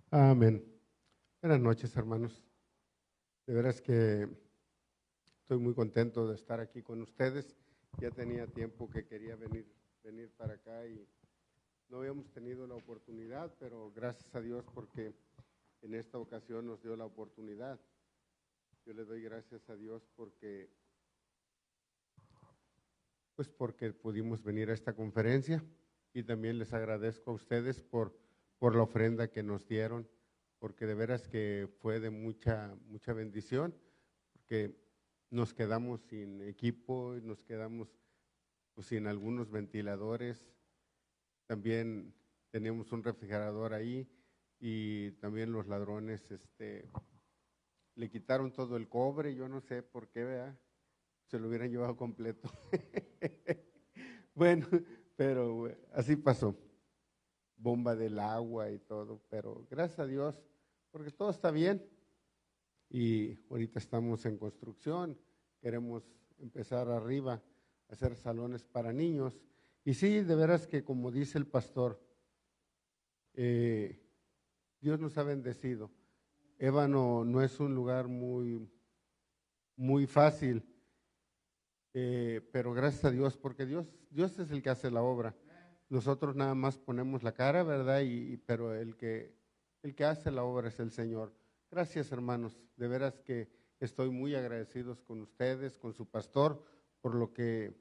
Amén. Buenas noches, hermanos. De veras que estoy muy contento de estar aquí con ustedes. Ya tenía tiempo que quería venir para acá y no habíamos tenido la oportunidad, pero gracias a Dios porque en esta ocasión nos dio la oportunidad. Yo le doy gracias a Dios porque pudimos venir a esta conferencia y también les agradezco a ustedes por la ofrenda que nos dieron, porque de veras que fue de mucha bendición, porque nos quedamos sin equipo, nos quedamos pues, sin algunos ventiladores, también teníamos un refrigerador ahí y también los ladrones le quitaron todo el cobre, yo no sé por qué, ¿verdad? Se lo hubieran llevado completo. Bueno, pero así pasó. Bomba del agua y todo, pero gracias a Dios, porque todo está bien. Y ahorita estamos en construcción, queremos empezar arriba a hacer salones para niños. Y sí, de veras que como dice el pastor, Dios nos ha bendecido. Ébano no es un lugar muy fácil, pero gracias a Dios, porque Dios es el que hace la obra. Nosotros nada más ponemos la cara, ¿verdad? Pero el que hace la obra es el Señor. Gracias, hermanos. De veras que estoy muy agradecidos con ustedes, con su pastor, por lo que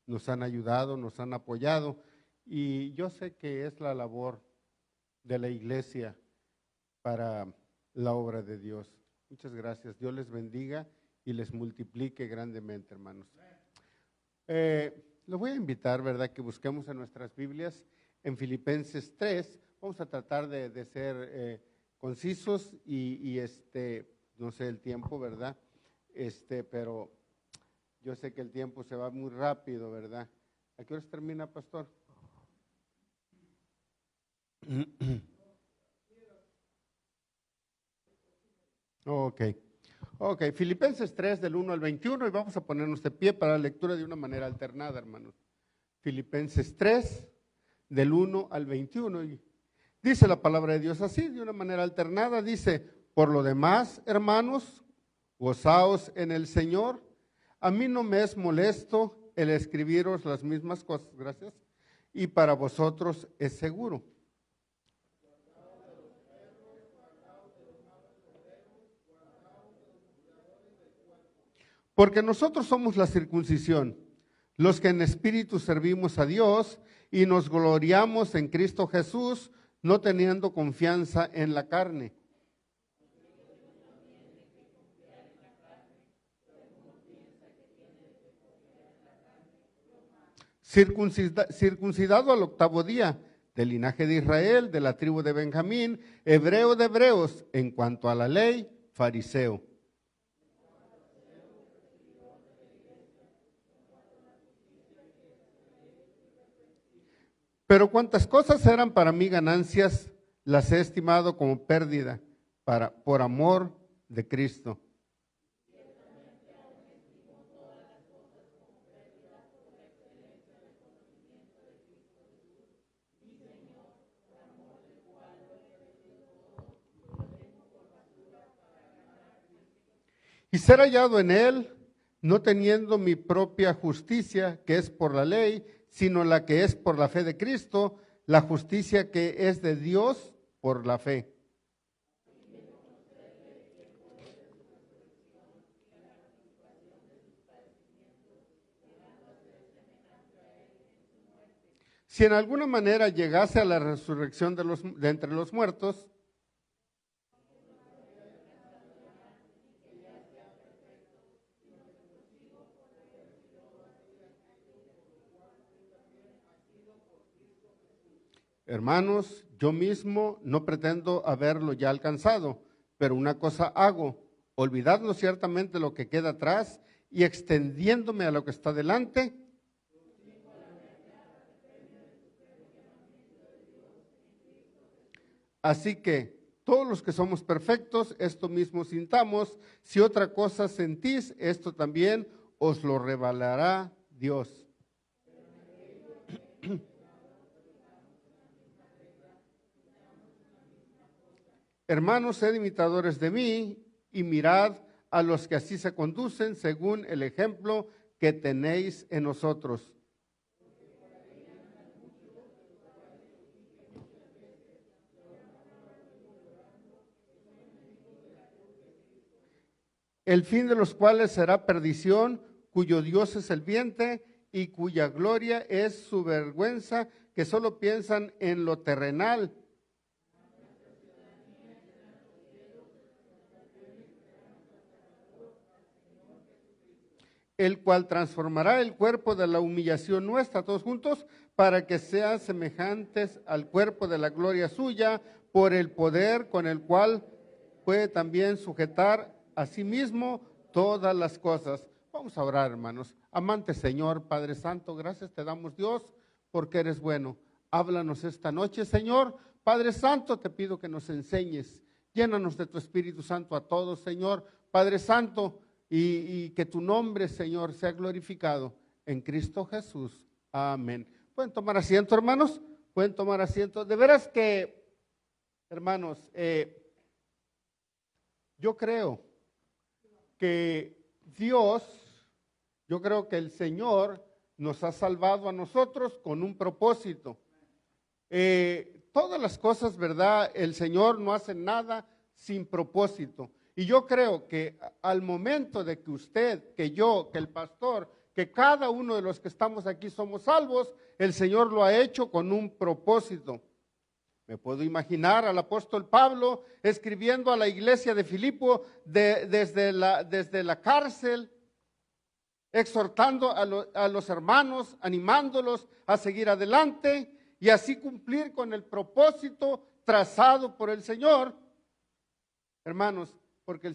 nos han ayudado, nos han apoyado. Y yo sé que es la labor de la iglesia para la obra de Dios. Muchas gracias. Dios les bendiga y les multiplique grandemente, hermanos. Los voy a invitar, ¿verdad?, que busquemos en nuestras Biblias en Filipenses 3. Vamos a tratar de ser concisos y no sé el tiempo, ¿verdad? Pero yo sé que el tiempo se va muy rápido, ¿verdad? ¿A qué horas termina, pastor? Ok, Filipenses 3 del 1 al 21 y vamos a ponernos de pie para la lectura de una manera alternada, hermanos. Filipenses 3 del 1 al 21 y dice la palabra de Dios así, de una manera alternada, dice: por lo demás, hermanos, gozaos en el Señor. A mí no me es molesto el escribiros las mismas cosas, gracias, y para vosotros es seguro. Porque nosotros somos la circuncisión, los que en espíritu servimos a Dios y nos gloriamos en Cristo Jesús, no teniendo confianza en la carne. Circuncidado al octavo día, del linaje de Israel, de la tribu de Benjamín, hebreo de hebreos, en cuanto a la ley, fariseo. Pero cuantas cosas eran para mí ganancias, las he estimado como pérdida por amor de Cristo. Y ser hallado en él, no teniendo mi propia justicia, que es por la ley, sino la que es por la fe de Cristo, la justicia que es de Dios por la fe. Si en alguna manera llegase a la resurrección de entre los muertos, hermanos, yo mismo no pretendo haberlo ya alcanzado, pero una cosa hago, olvidando ciertamente lo que queda atrás y extendiéndome a lo que está delante. Así que todos los que somos perfectos, esto mismo sintamos. Si otra cosa sentís, esto también os lo revelará Dios. Hermanos, sed imitadores de mí y mirad a los que así se conducen según el ejemplo que tenéis en nosotros. El fin de los cuales será perdición, cuyo Dios es el vientre y cuya gloria es su vergüenza, que solo piensan en lo terrenal. El cual transformará el cuerpo de la humillación nuestra, todos juntos, para que sean semejantes al cuerpo de la gloria suya, por el poder con el cual puede también sujetar a sí mismo todas las cosas. Vamos a orar, hermanos. Amante Señor, Padre Santo, gracias te damos, Dios, porque eres bueno. Háblanos esta noche, Señor. Padre Santo, te pido que nos enseñes. Llénanos de tu Espíritu Santo a todos, Señor. Padre Santo, y que tu nombre, Señor, sea glorificado en Cristo Jesús. Amén. ¿Pueden tomar asiento, hermanos? ¿Pueden tomar asiento? De veras que, hermanos, yo creo que yo creo que el Señor nos ha salvado a nosotros con un propósito. Todas las cosas, ¿verdad? El Señor no hace nada sin propósito. Y yo creo que al momento de que usted, que yo, que el pastor, que cada uno de los que estamos aquí somos salvos, el Señor lo ha hecho con un propósito. Me puedo imaginar al apóstol Pablo escribiendo a la iglesia de Filipo desde la cárcel, exhortando a los hermanos, animándolos a seguir adelante y así cumplir con el propósito trazado por el Señor. Hermanos, porque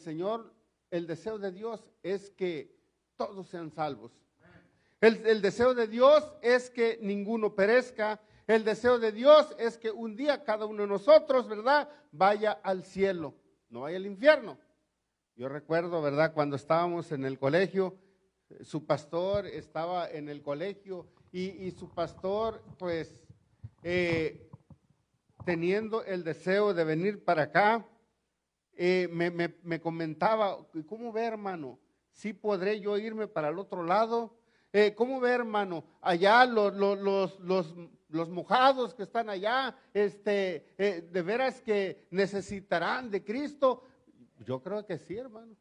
el deseo de Dios es que todos sean salvos. El deseo de Dios es que ninguno perezca. El deseo de Dios es que un día cada uno de nosotros, ¿verdad?, vaya al cielo, no vaya al infierno. Yo recuerdo, ¿verdad?, cuando estábamos en el colegio, su pastor estaba en el colegio y su pastor, pues, teniendo el deseo de venir para acá, me comentaba, ¿cómo ve, hermano? ¿Sí podré yo irme para el otro lado? ¿Cómo ve, hermano? Allá los mojados que están allá, de veras que necesitarán de Cristo. Yo creo que sí, hermano.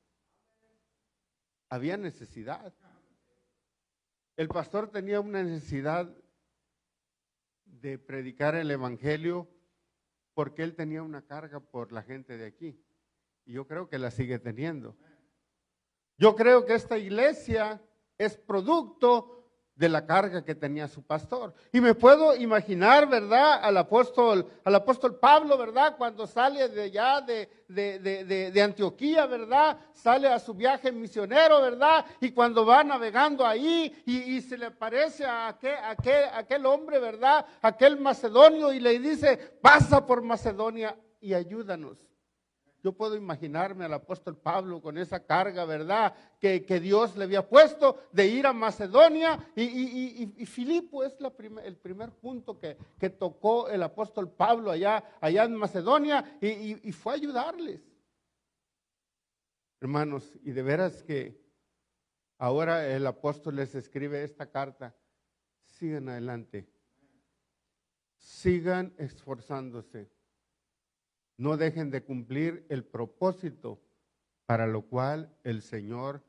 Había necesidad. El pastor tenía una necesidad de predicar el evangelio porque él tenía una carga por la gente de aquí. Y yo creo que la sigue teniendo. Yo creo que esta iglesia es producto de la carga que tenía su pastor. Y me puedo imaginar, ¿verdad?, al apóstol Pablo, ¿verdad?, cuando sale de allá de Antioquía, ¿verdad?, sale a su viaje misionero, ¿verdad?, y cuando va navegando ahí y se le aparece a aquel hombre, ¿verdad?, aquel macedonio, y le dice, pasa por Macedonia y ayúdanos. Yo puedo imaginarme al apóstol Pablo con esa carga, ¿verdad?, que Dios le había puesto de ir a Macedonia, y Filipo es el primer punto que tocó el apóstol Pablo allá en Macedonia, y fue a ayudarles. Hermanos, y de veras que ahora el apóstol les escribe esta carta: sigan adelante, sigan esforzándose. No dejen de cumplir el propósito para lo cual el Señor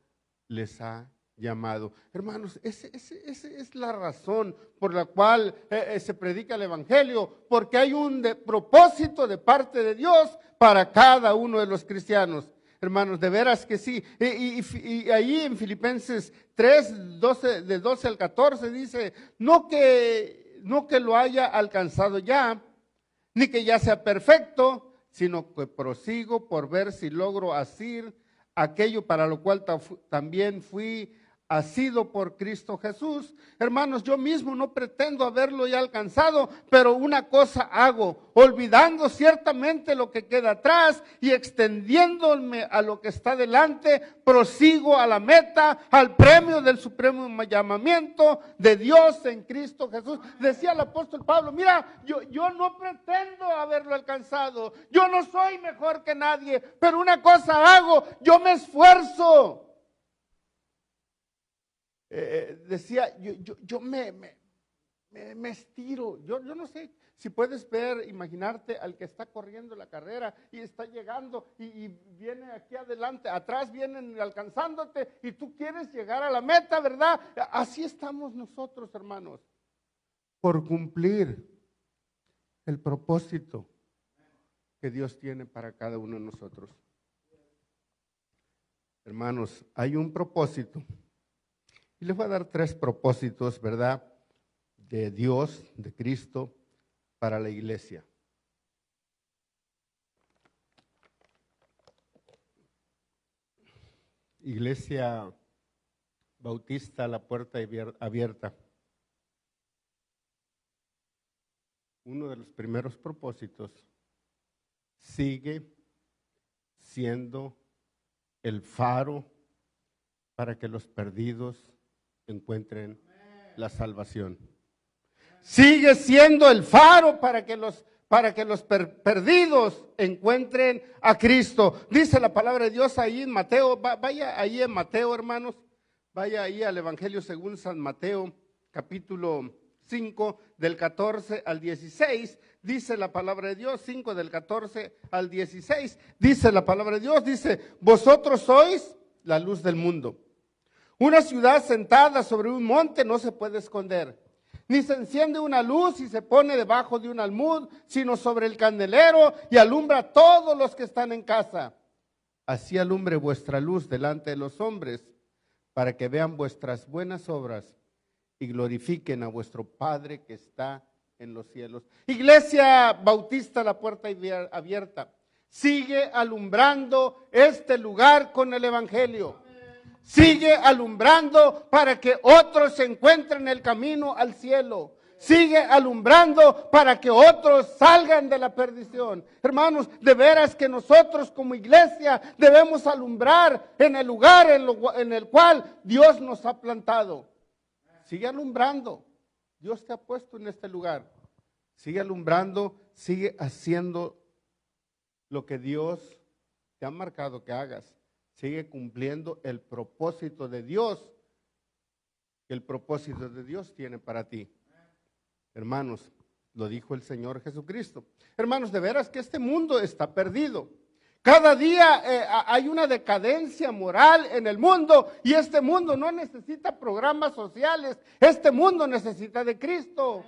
les ha llamado. Hermanos, esa es la razón por la cual se predica el Evangelio, porque hay un propósito de parte de Dios para cada uno de los cristianos. Hermanos, de veras que sí. Y ahí en Filipenses 3, de 12 al 14 dice, no que lo haya alcanzado ya, ni que ya sea perfecto, sino que prosigo por ver si logro asir aquello para lo cual también fui sido por Cristo Jesús. Hermanos, yo mismo no pretendo haberlo ya alcanzado, pero una cosa hago, olvidando ciertamente lo que queda atrás y extendiéndome a lo que está delante, prosigo a la meta, al premio del supremo llamamiento de Dios en Cristo Jesús. Decía el apóstol Pablo, mira, yo no pretendo haberlo alcanzado, yo no soy mejor que nadie, pero una cosa hago, yo me esfuerzo. Decía, yo me estiro. Yo no sé si puedes ver, imaginarte al que está corriendo la carrera y está llegando y viene aquí adelante, atrás vienen alcanzándote y tú quieres llegar a la meta, ¿verdad? Así estamos nosotros, hermanos, por cumplir el propósito que Dios tiene para cada uno de nosotros. Hermanos, hay un propósito. Y les voy a dar 3 propósitos, ¿verdad? De Dios, de Cristo, para la iglesia. Iglesia Bautista, la puerta abierta. Uno de los primeros propósitos sigue siendo el faro para que los perdidos encuentren la salvación. Sigue siendo el faro para que los perdidos encuentren a Cristo. Dice la palabra de Dios ahí en Mateo, vaya ahí en Mateo, hermanos, vaya ahí al Evangelio según San Mateo, capítulo 5, del 14 al 16, dice la palabra de Dios, 5 del 14 al 16, dice la palabra de Dios, dice, vosotros sois la luz del mundo. Una ciudad sentada sobre un monte no se puede esconder, ni se enciende una luz y se pone debajo de un almud, sino sobre el candelero y alumbra a todos los que están en casa. Así alumbre vuestra luz delante de los hombres, para que vean vuestras buenas obras y glorifiquen a vuestro Padre que está en los cielos. Iglesia Bautista, la puerta abierta, sigue alumbrando este lugar con el Evangelio. Sigue alumbrando para que otros se encuentren el camino al cielo. Sigue alumbrando para que otros salgan de la perdición. Hermanos, de veras que nosotros como iglesia debemos alumbrar en el lugar en el cual Dios nos ha plantado. Sigue alumbrando. Dios te ha puesto en este lugar. Sigue alumbrando, sigue haciendo lo que Dios te ha marcado que hagas. Sigue cumpliendo el propósito de Dios, que el propósito de Dios tiene para ti. Hermanos, lo dijo el Señor Jesucristo. Hermanos, de veras que este mundo está perdido. Cada día hay una decadencia moral en el mundo y este mundo no necesita programas sociales, este mundo necesita de Cristo.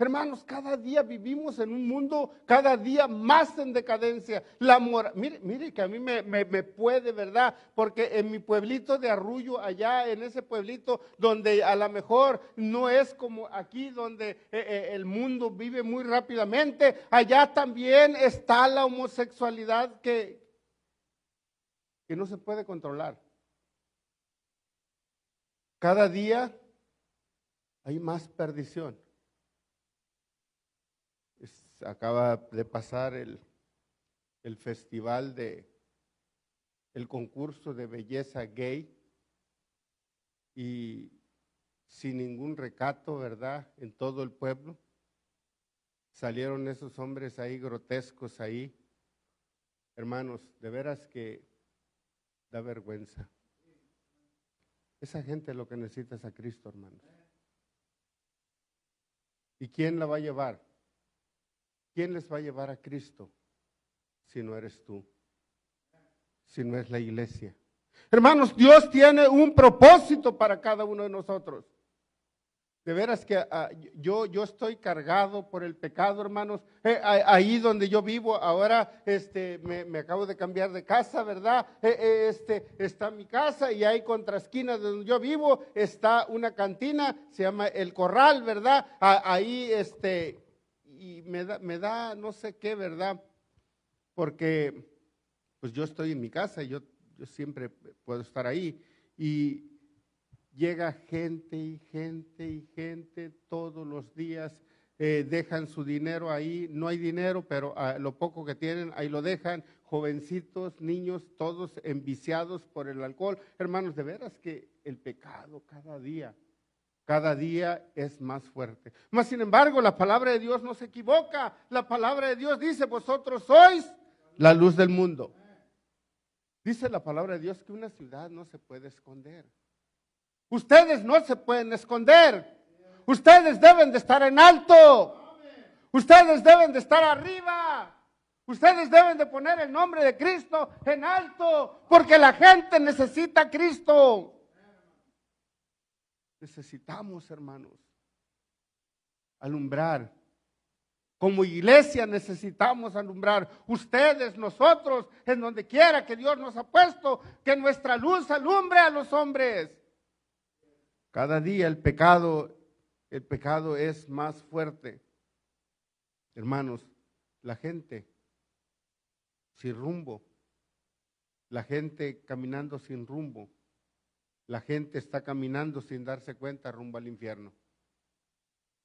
Hermanos, cada día vivimos en un mundo cada día más en decadencia. La moral, mire que a mí me puede, ¿verdad? Porque en mi pueblito de Arrullo, allá en ese pueblito donde a lo mejor no es como aquí donde el mundo vive muy rápidamente, allá también está la homosexualidad que no se puede controlar. Cada día hay más perdición. Acaba de pasar el festival el concurso de belleza gay y sin ningún recato, ¿verdad? En todo el pueblo salieron esos hombres ahí grotescos ahí. Hermanos, de veras que da vergüenza. Esa gente lo que necesita es a Cristo, hermanos. ¿Y quién la va a llevar? ¿Quién les va a llevar a Cristo si no eres tú? Si no es la iglesia. Hermanos, Dios tiene un propósito para cada uno de nosotros. De veras que yo estoy cargado por el pecado, hermanos. Ahí donde yo vivo ahora, me acabo de cambiar de casa, ¿verdad? Está mi casa y ahí contra esquina de donde yo vivo está una cantina, se llama El Corral, ¿verdad? Ahí, y me da no sé qué, ¿verdad? Porque pues yo estoy en mi casa y yo siempre puedo estar ahí. Y llega gente y gente y gente todos los días. Dejan su dinero ahí, no hay dinero, pero lo poco que tienen, ahí lo dejan, jovencitos, niños, todos enviciados por el alcohol. Hermanos, de veras que el pecado cada día es más fuerte. Mas, sin embargo, la palabra de Dios no se equivoca. La palabra de Dios dice, vosotros sois la luz del mundo. Dice la palabra de Dios que una ciudad no se puede esconder. Ustedes no se pueden esconder. Ustedes deben de estar en alto. Ustedes deben de estar arriba. Ustedes deben de poner el nombre de Cristo en alto, porque la gente necesita a Cristo. Necesitamos, hermanos, alumbrar. Como iglesia necesitamos alumbrar. Ustedes, nosotros, en donde quiera que Dios nos ha puesto, que nuestra luz alumbre a los hombres. Cada día el pecado es más fuerte. Hermanos, la gente sin rumbo, la gente caminando sin rumbo, la gente está caminando sin darse cuenta rumbo al infierno.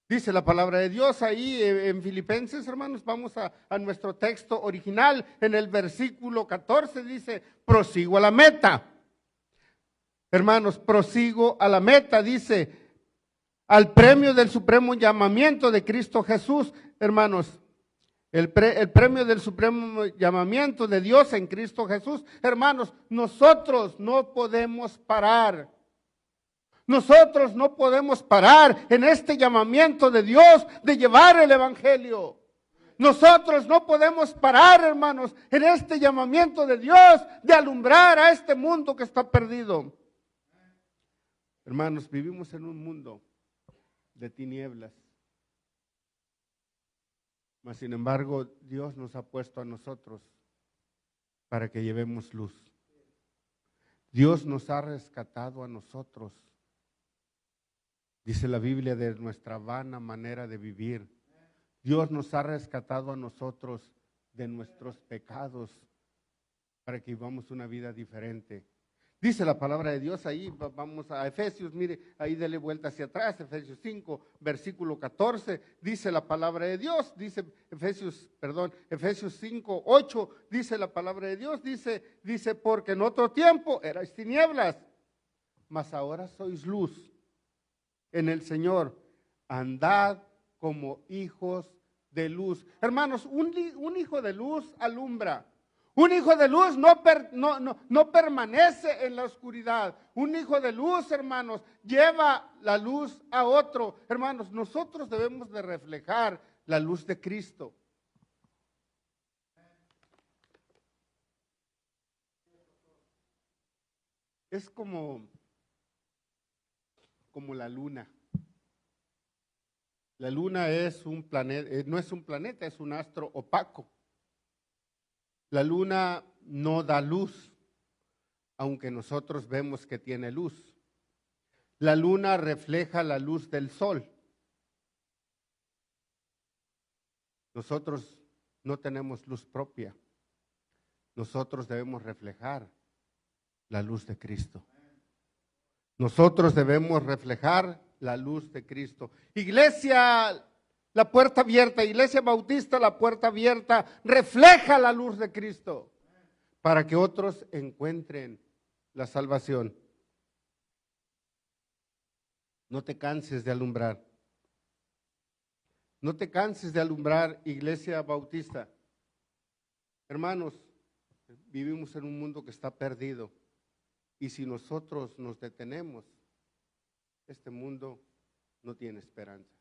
Dice la palabra de Dios ahí en Filipenses, hermanos, vamos a nuestro texto original, en el versículo 14 dice, prosigo a la meta. Hermanos, prosigo a la meta, dice, al premio del supremo llamamiento de Cristo Jesús. Hermanos, el premio del supremo llamamiento de Dios en Cristo Jesús. Hermanos, nosotros no podemos parar. Nosotros no podemos parar en este llamamiento de Dios de llevar el evangelio. Nosotros no podemos parar, hermanos, en este llamamiento de Dios de alumbrar a este mundo que está perdido. Hermanos, vivimos en un mundo de tinieblas. Mas, sin embargo, Dios nos ha puesto a nosotros para que llevemos luz. Dios nos ha rescatado a nosotros. Dice la Biblia, de nuestra vana manera de vivir. Dios nos ha rescatado a nosotros de nuestros pecados para que vivamos una vida diferente. Dice la palabra de Dios ahí, vamos a Efesios, mire, ahí dele vuelta hacia atrás, Efesios 5, versículo 14, dice la palabra de Dios, dice Efesios 5, 8, dice la palabra de Dios, dice, porque en otro tiempo erais tinieblas, mas ahora sois luz en el Señor, andad como hijos de luz. Hermanos, un hijo de luz alumbra. Un hijo de luz no permanece en la oscuridad. Un hijo de luz, hermanos, lleva la luz a otro. Hermanos, nosotros debemos de reflejar la luz de Cristo. Es como la luna. La luna es un planeta, no es un planeta, es un astro opaco. La luna no da luz, aunque nosotros vemos que tiene luz. La luna refleja la luz del sol. Nosotros no tenemos luz propia. Nosotros debemos reflejar la luz de Cristo. Nosotros debemos reflejar la luz de Cristo. Iglesia, la puerta abierta, Iglesia Bautista, la puerta abierta, refleja la luz de Cristo para que otros encuentren la salvación. No te canses de alumbrar. No te canses de alumbrar, Iglesia Bautista. Hermanos, vivimos en un mundo que está perdido. Y si nosotros nos detenemos, este mundo no tiene esperanza.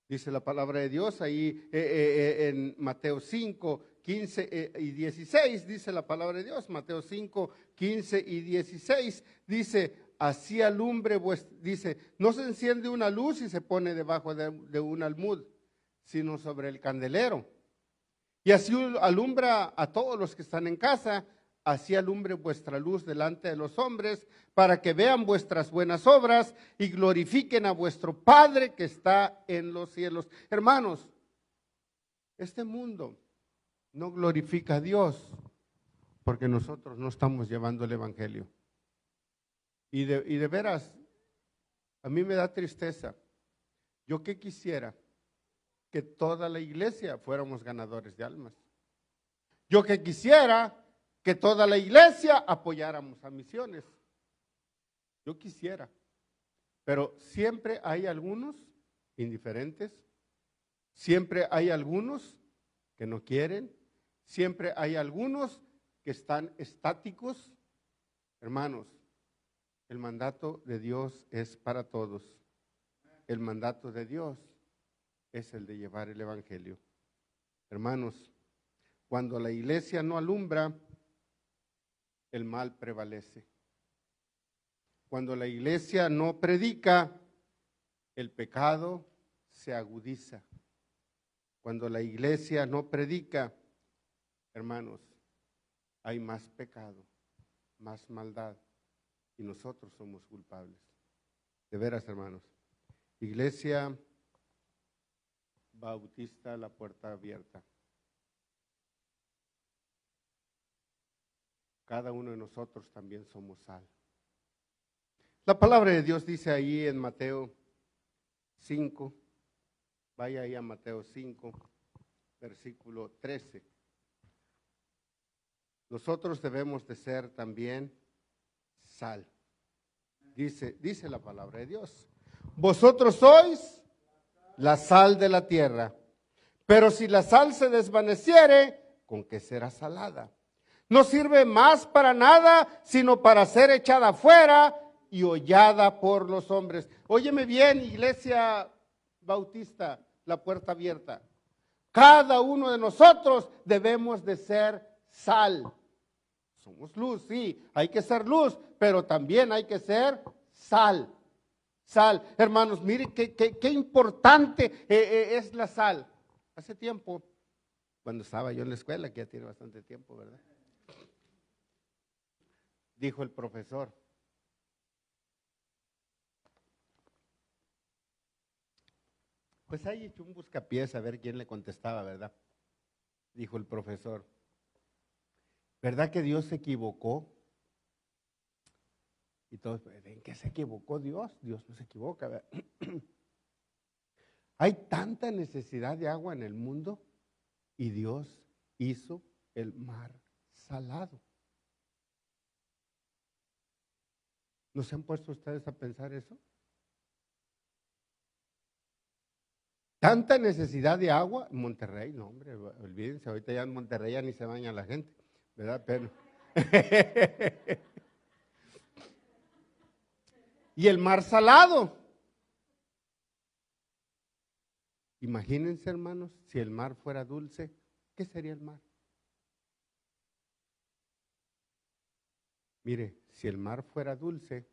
Dice la palabra de Dios ahí en Mateo 5, 15 y 16, dice la palabra de Dios, Mateo 5, 15 y 16, dice, así alumbre, dice, no se enciende una luz y se pone debajo de un almud, sino sobre el candelero. Y así alumbra a todos los que están en casa. Así alumbre vuestra luz delante de los hombres, para que vean vuestras buenas obras y glorifiquen a vuestro Padre que está en los cielos. Hermanos, este mundo no glorifica a Dios porque nosotros no estamos llevando el evangelio. Y de veras, a mí me da tristeza. Yo que quisiera que toda la iglesia fuéramos ganadores de almas. Yo que quisiera que toda la iglesia apoyáramos a misiones. Yo quisiera. Pero siempre hay algunos indiferentes, siempre hay algunos que no quieren, siempre hay algunos que están estáticos. Hermanos, el mandato de Dios es para todos. El mandato de Dios es el de llevar el evangelio. Hermanos, cuando la iglesia no alumbra, el mal prevalece. Cuando la iglesia no predica, el pecado se agudiza. Cuando la iglesia no predica, hermanos, hay más pecado, más maldad, y nosotros somos culpables. De veras, hermanos. Iglesia Bautista La Puerta Abierta. Cada uno de nosotros también somos sal. La palabra de Dios dice ahí en Mateo 5, vaya ahí a Mateo 5, versículo 13. Nosotros debemos de ser también sal. Dice la palabra de Dios. Vosotros sois la sal de la tierra, pero si la sal se desvaneciere, ¿con qué será salada? No sirve más para nada, sino para ser echada fuera y hollada por los hombres. Óyeme bien, Iglesia Bautista, La Puerta Abierta. Cada uno de nosotros debemos de ser sal. Somos luz, sí, hay que ser luz, pero también hay que ser sal. Sal, hermanos, miren qué importante es la sal. Hace tiempo, cuando estaba yo en la escuela, que ya tiene bastante tiempo, ¿verdad? Dijo el profesor, pues ahí echó un buscapiés a ver quién le contestaba, ¿verdad? Dijo el profesor, ¿verdad que Dios se equivocó? Y todos, ¿en qué se equivocó Dios? Dios no se equivoca, ¿verdad? Hay tanta necesidad de agua en el mundo y Dios hizo el mar salado. ¿No se han puesto ustedes a pensar eso? Tanta necesidad de agua en Monterrey, no hombre, olvídense, ahorita ya en Monterrey ya ni se baña la gente, ¿verdad? Pero y el mar salado. Imagínense, hermanos, si el mar fuera dulce, ¿qué sería el mar? Mire, si el mar fuera dulce,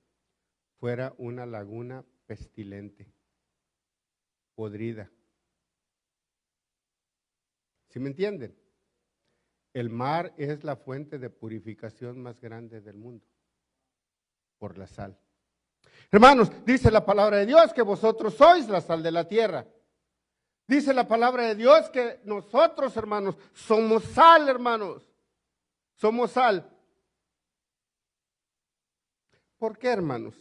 fuera una laguna pestilente, podrida. ¿Sí me entienden? El mar es la fuente de purificación más grande del mundo, por la sal. Hermanos, dice la palabra de Dios que vosotros sois la sal de la tierra. Dice la palabra de Dios que nosotros, hermanos, somos sal, hermanos. Somos sal. ¿Por qué, hermanos?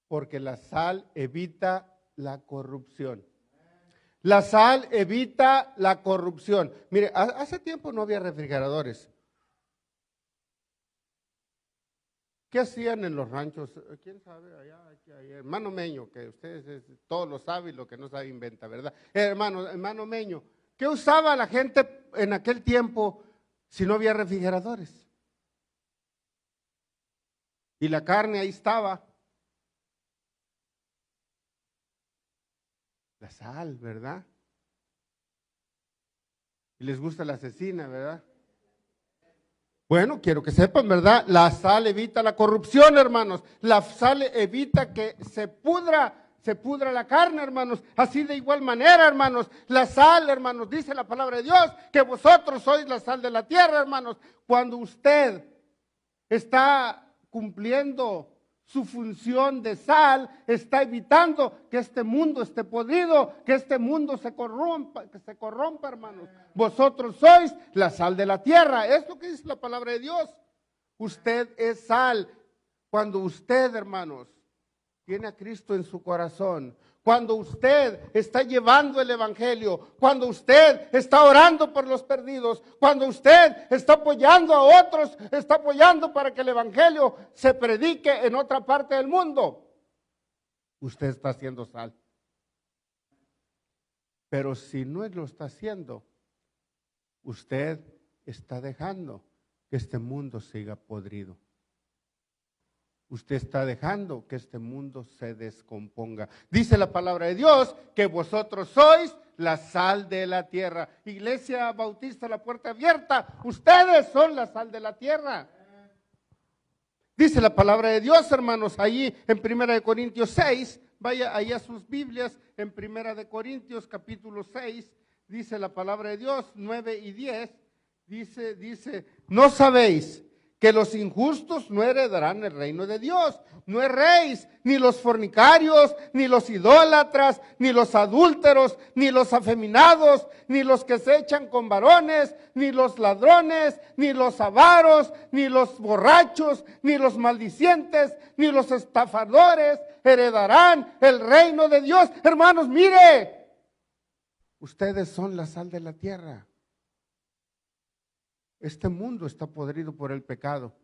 Porque la sal evita la corrupción. La sal evita la corrupción. Mire, hace tiempo no había refrigeradores. ¿Qué hacían en los ranchos? ¿Quién sabe? Allá, hermano Meño, que ustedes todos lo saben y lo que no sabe inventa, ¿verdad? Hermano Meño, ¿qué usaba la gente en aquel tiempo si no había refrigeradores? Y la carne ahí estaba. La sal, ¿verdad? Y les gusta la cecina, ¿verdad? Bueno, quiero que sepan, ¿verdad? La sal evita la corrupción, hermanos. La sal evita que se pudra la carne, hermanos. Así de igual manera, hermanos. La sal, hermanos, dice la palabra de Dios, que vosotros sois la sal de la tierra, hermanos. Cuando usted está cumpliendo su función de sal, está evitando que este mundo esté podrido, que este mundo se corrompa, hermanos. Vosotros sois la sal de la tierra. Es lo que dice la palabra de Dios. Usted es sal. Cuando usted, hermanos, tiene a Cristo en su corazón, cuando usted está llevando el evangelio, cuando usted está orando por los perdidos, cuando usted está apoyando a otros, está apoyando para que el evangelio se predique en otra parte del mundo, usted está haciendo sal. Pero si no lo está haciendo, usted está dejando que este mundo siga podrido. Usted está dejando que este mundo se descomponga. Dice la palabra de Dios que vosotros sois la sal de la tierra. Iglesia Bautista La Puerta Abierta, ustedes son la sal de la tierra. Dice la palabra de Dios, hermanos, ahí en 1 Corintios 6, vaya ahí a sus Biblias, en 1 Corintios capítulo 6, dice la palabra de Dios, 9 y 10, dice, ¿no sabéis que los injustos no heredarán el reino de Dios? No erréis, ni los fornicarios, ni los idólatras, ni los adúlteros, ni los afeminados, ni los que se echan con varones, ni los ladrones, ni los avaros, ni los borrachos, ni los maldicientes, ni los estafadores heredarán el reino de Dios. Hermanos, mire, ustedes son la sal de la tierra. Este mundo está podrido por el pecado.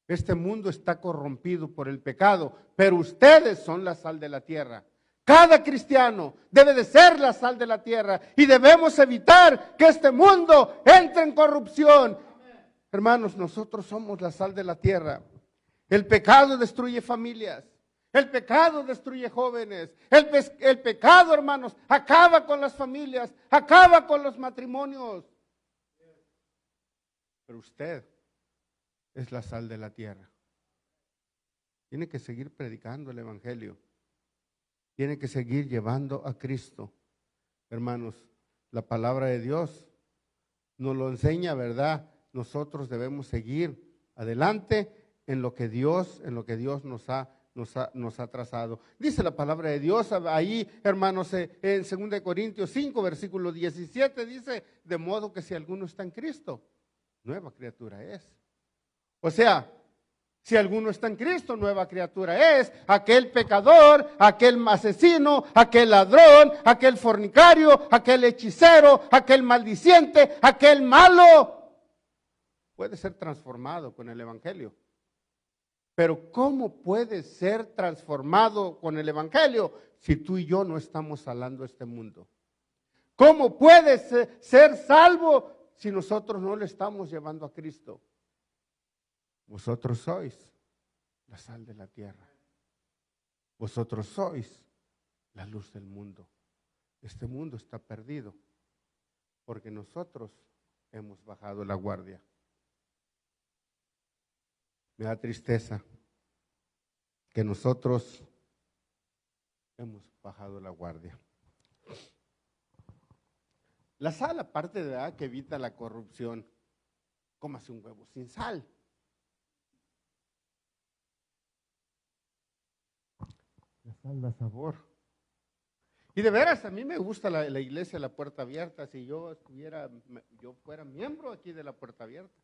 Este mundo está corrompido por el pecado, pero ustedes son la sal de la tierra. Cada cristiano debe de ser la sal de la tierra y debemos evitar que este mundo entre en corrupción. Hermanos, nosotros somos la sal de la tierra. El pecado destruye familias. El pecado destruye jóvenes. El pecado, hermanos, acaba con las familias, acaba con los matrimonios. Pero usted es la sal de la tierra. Tiene que seguir predicando el evangelio. Tiene que seguir llevando a Cristo. Hermanos, la palabra de Dios nos lo enseña, ¿verdad? Nosotros debemos seguir adelante en lo que Dios nos ha trazado. Dice la palabra de Dios ahí, hermanos, en 2 Corintios 5, versículo 17, dice, de modo que si alguno está en Cristo, nueva criatura es. O sea, si alguno está en Cristo, nueva criatura es. Aquel pecador, aquel asesino, aquel ladrón, aquel fornicario, aquel hechicero, aquel maldiciente, aquel malo, puede ser transformado con el evangelio. Pero ¿cómo puede ser transformado con el evangelio si tú y yo no estamos salando este mundo? ¿Cómo puede ser salvo si nosotros no le estamos llevando a Cristo? Vosotros sois la sal de la tierra. Vosotros sois la luz del mundo. Este mundo está perdido porque nosotros hemos bajado la guardia. Me da tristeza que nosotros hemos bajado la guardia. La sal, aparte de que evita la corrupción, cómase un huevo sin sal. La sal da sabor. Y de veras, a mí me gusta la iglesia La Puerta Abierta. Si yo fuera miembro aquí de La Puerta Abierta.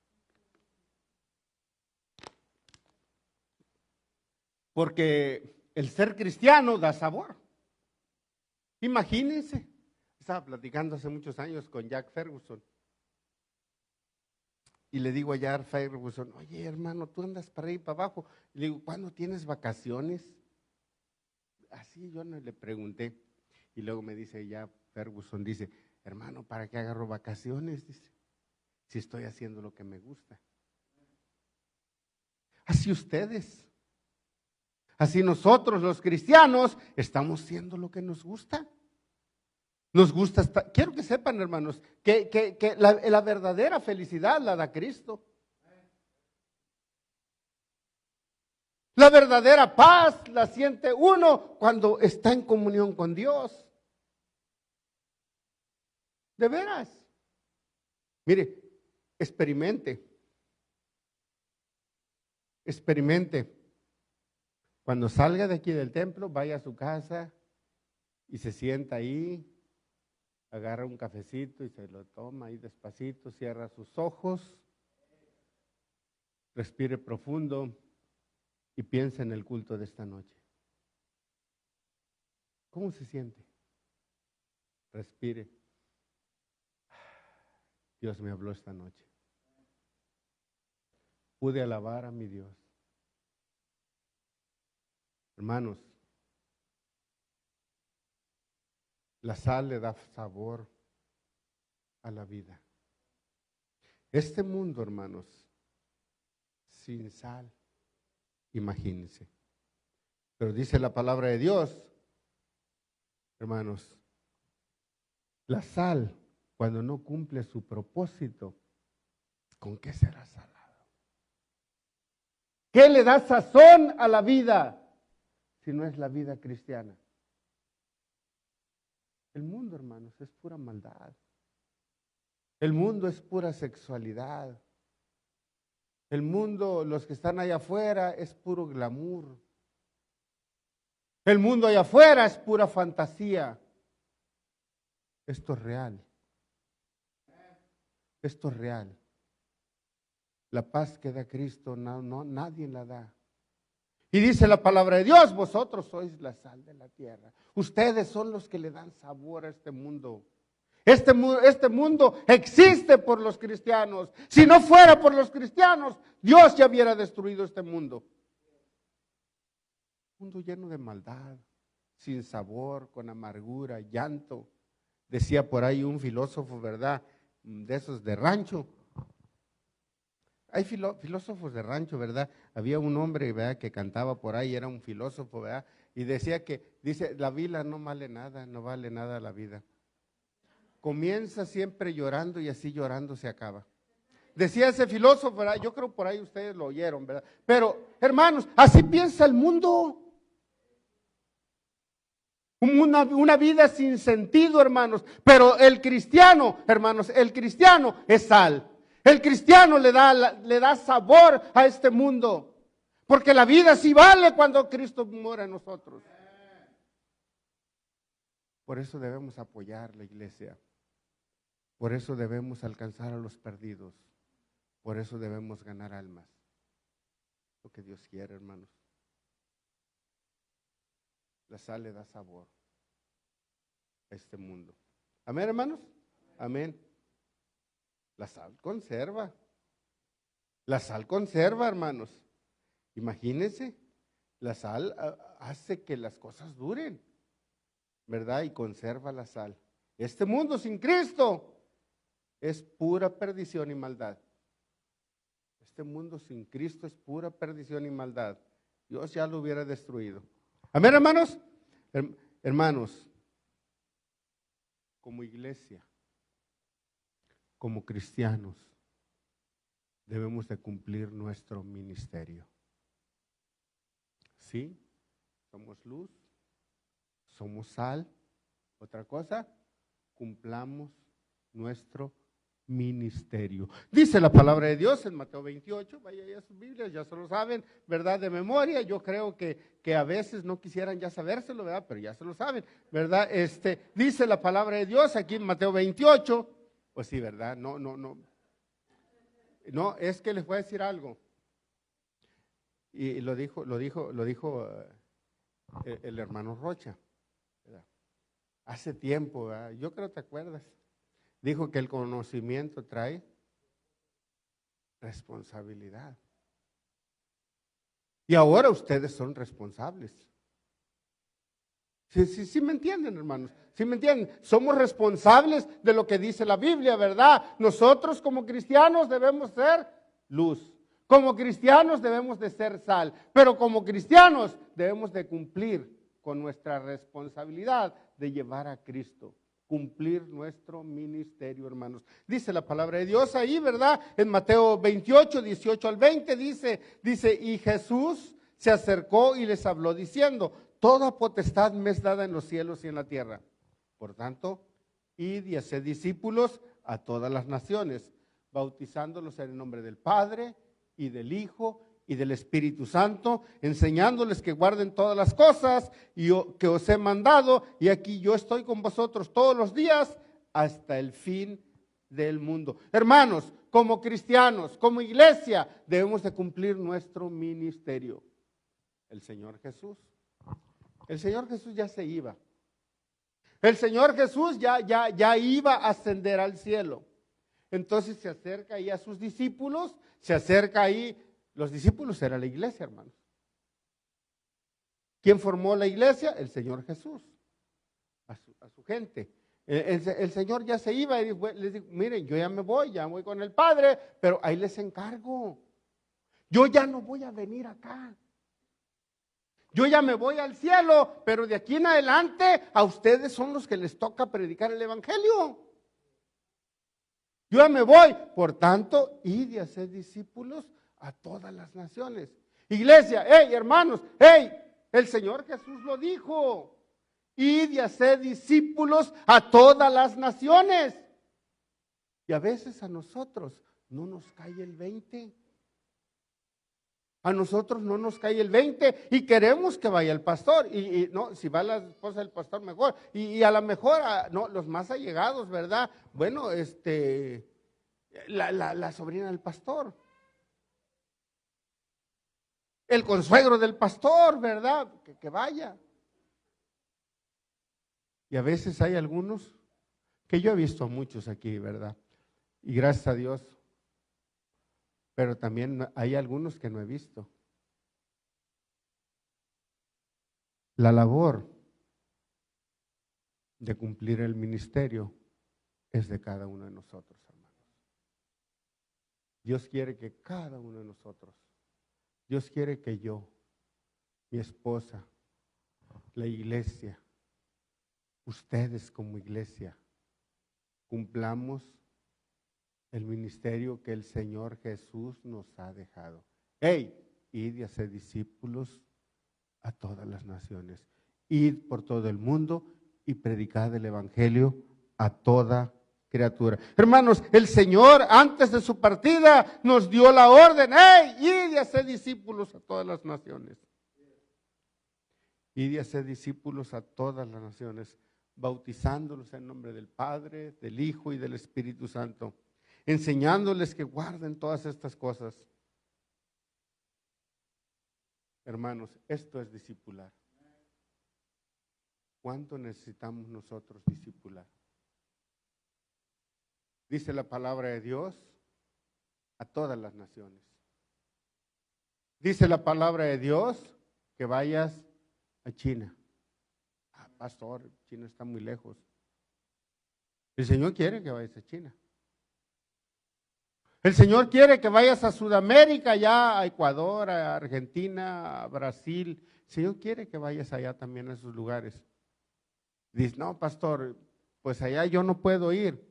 Porque el ser cristiano da sabor. Imagínense. Estaba platicando hace muchos años con Jack Ferguson. Y le digo a Jack Ferguson, oye hermano, tú andas para arriba y para abajo. Y le digo, ¿cuándo tienes vacaciones? Así yo no le pregunté. Y luego me dice Jack Ferguson, dice, hermano, ¿para qué agarro vacaciones? Dice, si estoy haciendo lo que me gusta. Así ustedes. Así nosotros los cristianos estamos haciendo lo que nos gusta. Nos gusta estar, quiero que sepan, hermanos, que la verdadera felicidad la da Cristo. La verdadera paz la siente uno cuando está en comunión con Dios. De veras. Mire, experimente. Cuando salga de aquí del templo, vaya a su casa y se sienta ahí. Agarra un cafecito y se lo toma ahí despacito, cierra sus ojos, respire profundo y piensa en el culto de esta noche. ¿Cómo se siente? Respire. Dios me habló esta noche. Pude alabar a mi Dios. Hermanos, la sal le da sabor a la vida. Este mundo, hermanos, sin sal, imagínense. Pero dice la palabra de Dios, hermanos, la sal, cuando no cumple su propósito, ¿con qué será salado? ¿Qué le da sazón a la vida si no es la vida cristiana? El mundo, hermanos, es pura maldad. El mundo es pura sexualidad. El mundo, los que están allá afuera, es puro glamour. El mundo allá afuera es pura fantasía. Esto es real. Esto es real. La paz que da Cristo, nadie la da. Y dice la palabra de Dios, vosotros sois la sal de la tierra. Ustedes son los que le dan sabor a este mundo. Este mundo existe por los cristianos. Si no fuera por los cristianos, Dios ya hubiera destruido este mundo. Un mundo lleno de maldad, sin sabor, con amargura, llanto. Decía por ahí un filósofo, ¿verdad? De esos de rancho. Hay filósofos de rancho, ¿verdad? Había un hombre, ¿verdad?, que cantaba por ahí, era un filósofo, ¿verdad? Y decía dice, la vida no vale nada, no vale nada la vida. Comienza siempre llorando y así llorando se acaba. Decía ese filósofo, ¿verdad? Yo creo por ahí ustedes lo oyeron, ¿verdad? Pero, hermanos, así piensa el mundo. Una vida sin sentido, hermanos. Pero el cristiano, hermanos, el cristiano es sal. El cristiano le da sabor a este mundo. Porque la vida sí vale cuando Cristo muere en nosotros. Por eso debemos apoyar la iglesia. Por eso debemos alcanzar a los perdidos. Por eso debemos ganar almas. Lo que Dios quiere, hermanos. La sal le da sabor a este mundo. Amén, hermanos. Amén. La sal conserva. La sal conserva, hermanos. Imagínense, la sal hace que las cosas duren, ¿verdad? Y conserva la sal. Este mundo sin Cristo es pura perdición y maldad. Este mundo sin Cristo es pura perdición y maldad. Dios ya lo hubiera destruido. Amén, hermanos. Hermanos, como iglesia, como cristianos, debemos de cumplir nuestro ministerio. Sí, somos luz, somos sal. Otra cosa, cumplamos nuestro ministerio. Dice la palabra de Dios en Mateo 28, vaya ya a sus Biblias, ya se lo saben, ¿verdad? De memoria, yo creo que a veces no quisieran ya sabérselo, ¿verdad? Pero ya se lo saben, ¿verdad? Dice la palabra de Dios aquí en Mateo 28, pues sí, ¿verdad? No, es que les voy a decir algo. Y lo dijo el hermano Rocha, ¿verdad? Hace tiempo, ¿verdad? Yo creo que te acuerdas. Dijo que el conocimiento trae responsabilidad. Y ahora ustedes son responsables. Sí me entienden, hermanos. ¿Sí me entienden? Somos responsables de lo que dice la Biblia, ¿verdad? Nosotros como cristianos debemos ser luz. Como cristianos debemos de ser sal. Pero como cristianos debemos de cumplir con nuestra responsabilidad de llevar a Cristo. Cumplir nuestro ministerio, hermanos. Dice la palabra de Dios ahí, ¿verdad? En Mateo 28, 18 al 20 dice, y Jesús se acercó y les habló diciendo, toda potestad me es dada en los cielos y en la tierra. Por tanto, id y haced discípulos a todas las naciones, bautizándolos en el nombre del Padre y del Hijo y del Espíritu Santo, enseñándoles que guarden todas las cosas que os he mandado, y aquí yo estoy con vosotros todos los días hasta el fin del mundo. Hermanos, como cristianos, como iglesia, debemos de cumplir nuestro ministerio. El Señor Jesús. El Señor Jesús ya se iba. El Señor Jesús ya iba a ascender al cielo. Entonces se acerca ahí a sus discípulos, se acerca ahí, los discípulos era la iglesia, hermanos. ¿Quién formó la iglesia? El Señor Jesús, a su gente. El Señor ya se iba y les dijo, miren, yo ya me voy, ya voy con el Padre, pero ahí les encargo. Yo ya no voy a venir acá. Yo ya me voy al cielo, pero de aquí en adelante a ustedes son los que les toca predicar el evangelio. Yo ya me voy, por tanto, id y haced discípulos a todas las naciones. Iglesia, hey, hermanos, hey, el Señor Jesús lo dijo. Id y haced discípulos a todas las naciones. Y a veces a nosotros no nos cae el 20. A nosotros no nos cae el 20 y queremos que vaya el pastor. Y no, si va la esposa del pastor, mejor. Y a lo mejor, no, los más allegados, ¿verdad? Bueno, la sobrina del pastor. El consuegro del pastor, ¿verdad? Que vaya. Y a veces hay algunos, que yo he visto a muchos aquí, ¿verdad? Y gracias a Dios. Pero también hay algunos que no he visto. La labor de cumplir el ministerio es de cada uno de nosotros, hermanos. Dios quiere que cada uno de nosotros, Dios quiere que yo, mi esposa, la iglesia, ustedes como iglesia, cumplamos el ministerio que el Señor Jesús nos ha dejado. ¡Ey! Id y haced discípulos a todas las naciones. Id por todo el mundo y predicad el evangelio a toda criatura. Hermanos, el Señor antes de su partida nos dio la orden. ¡Ey! Id y haced discípulos a todas las naciones. Id y haced discípulos a todas las naciones, bautizándolos en nombre del Padre, del Hijo y del Espíritu Santo, enseñándoles que guarden todas estas cosas. Hermanos, esto es discipular. ¿Cuánto necesitamos nosotros discipular? Dice la palabra de Dios a todas las naciones. Dice la palabra de Dios que vayas a China. Pastor, China está muy lejos. El Señor quiere que vayas a China. El Señor quiere que vayas a Sudamérica, ya a Ecuador, a Argentina, a Brasil. El Señor quiere que vayas allá también a esos lugares. Dice, no, pastor, pues allá yo no puedo ir,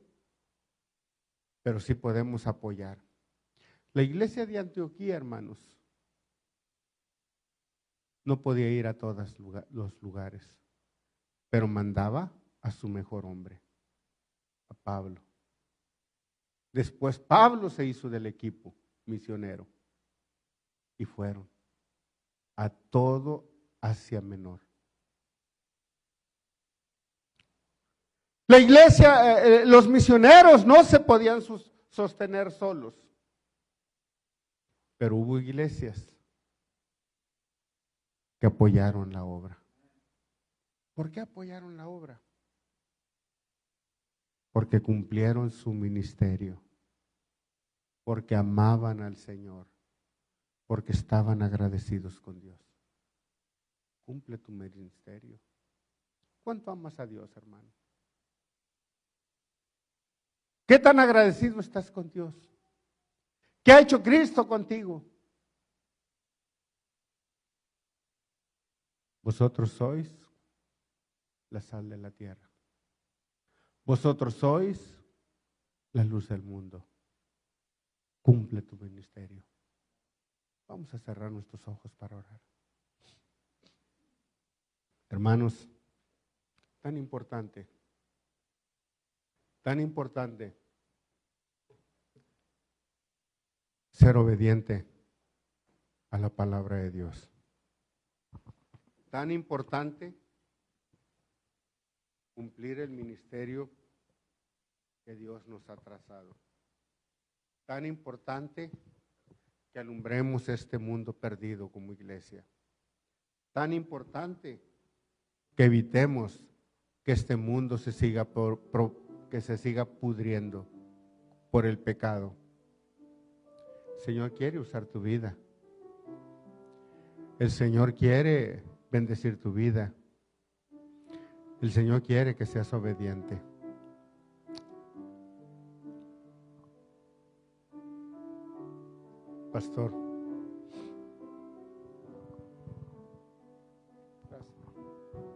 pero sí podemos apoyar. La iglesia de Antioquía, hermanos, no podía ir a todos los lugares, pero mandaba a su mejor hombre, a Pablo. Después Pablo se hizo del equipo misionero y fueron a todo Asia Menor. La iglesia, los misioneros no se podían sostener solos, pero hubo iglesias que apoyaron la obra. ¿Por qué apoyaron la obra? Porque cumplieron su ministerio, porque amaban al Señor, porque estaban agradecidos con Dios. Cumple tu ministerio. ¿Cuánto amas a Dios, hermano? ¿Qué tan agradecido estás con Dios? ¿Qué ha hecho Cristo contigo? Vosotros sois la sal de la tierra. Vosotros sois la luz del mundo. Cumple tu ministerio. Vamos a cerrar nuestros ojos para orar. Hermanos, tan importante ser obediente a la palabra de Dios. Tan importante cumplir el ministerio que Dios nos ha trazado. Tan importante que alumbremos este mundo perdido como iglesia. tan importante que evitemos que este mundo que se siga pudriendo por el pecado. El Señor quiere usar tu vida. El Señor quiere bendecir tu vida. El Señor quiere que seas obediente. Pastor. Gracias.